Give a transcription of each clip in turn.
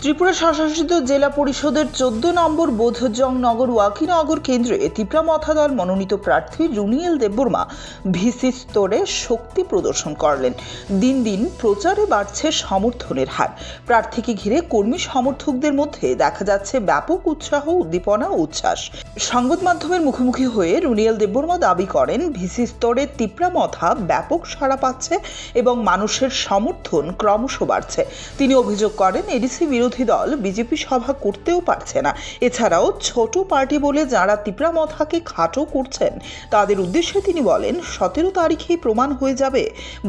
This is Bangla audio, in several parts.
ত্রিপুরা স্বশাসিত জেলা পরিষদের 14 নম্বর বোধজং নগর ওয়াকিনগর কেন্দ্রে তিপ্রা মথা দল মনোনীত প্রার্থী রুনিয়েল দেববর্মা ভিসি স্তরে শক্তি প্রদর্শন করলেন। দিন দিন প্রচারে বাড়ছে সমর্থনের হার। প্রার্থীকে ঘিরে কর্মী সমর্থকদের মধ্যে দেখা যাচ্ছে ব্যাপক উৎসাহ, উদ্দীপনা ও উচ্ছ্বাস। সংবাদ মাধ্যমের মুখোমুখি হয়ে রুনিয়েল দেববর্মা দাবি করেন, ভিসি স্তরে তিপ্রা মথা ব্যাপক সাড়া পাচ্ছে এবং মানুষের সমর্থন ক্রমশ বাড়ছে। তিনি অভিযোগ করেন, এডিসি বিরোধী দল বিজেপি সভা করতেও পারছে না। এছাড়াও ছোট পার্টি বলে যারা তিপ্রা মথাকে খাটো করছেন তাদের উদ্দেশ্যে তিনি বলেন, 17 তারিখেই প্রমাণ হয়ে যাবে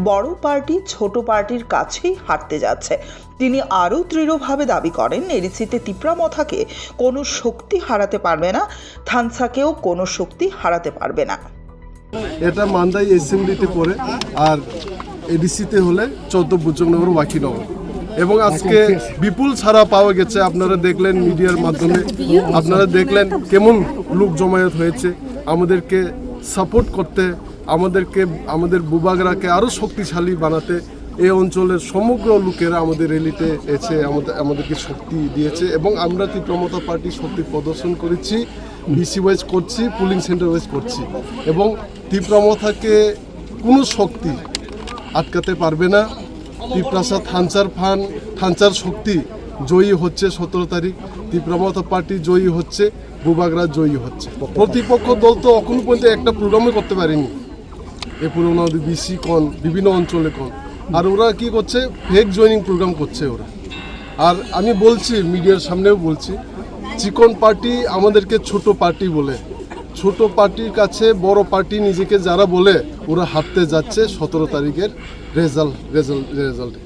বড় পার্টি ছোট পার্টির কাছেই হারতে যাচ্ছে। তিনি আরও দৃঢ়ভাবে দাবি করেন, এডিসিতে তিপ্রা মথাকে কোনো শক্তি হারাতে পারবে না, থানসাকেও কোনো শক্তি হারাতে পারবে না। এটা মান্দাই অ্যাসেম্বলিতে পড়ে আর এডিসিতে হলে 14 বোধজংনগর ওয়াকিনগর এবং আজকে বিপুল ছাড়া পাওয়া গেছে। আপনারা দেখলেন মিডিয়ার মাধ্যমে, আপনারা দেখলেন কেমন লোক জমায়েত হয়েছে আমাদেরকে সাপোর্ট করতে, আমাদের বুবাগরাকে আরও শক্তিশালী বানাতে। এই অঞ্চলের সমগ্র লোকেরা আমাদের র্যালিতে এসে আমাদেরকে শক্তি দিয়েছে এবং আমরা তিপ্রা মথা পার্টি শক্তি প্রদর্শন করেছি, বিসি ওয়াইজ করছি, পুলিং সেন্টার ওয়াইজ করছি এবং তিপ্রা মথাকে কোনো শক্তি আটকাতে পারবে না। তিপ্রাসা থানচার শক্তি জয়ী হচ্ছে 17 তারিখ, তিপ্রা মথা পার্টি জয়ী হচ্ছে, বুবাগরা জয়ী হচ্ছে। প্রতিপক্ষ দল তো এখন পর্যন্ত একটা প্রোগ্রামই করতে পারেনি, এ পুরোনো বিসি কন বিভিন্ন অঞ্চলে কন, আর ওরা কি করছে, ফেক জয়নিং প্রোগ্রাম করছে ওরা। আর আমি বলছি, মিডিয়ার সামনেও বলছি, চিকন পার্টি আমাদেরকে ছোট পার্টি বলে, ছোট পার্টির কাছে বড় পার্টি নিজেকে যারা বলে ওরা হারতে যাচ্ছে 17 তারিখের রেজাল্টে।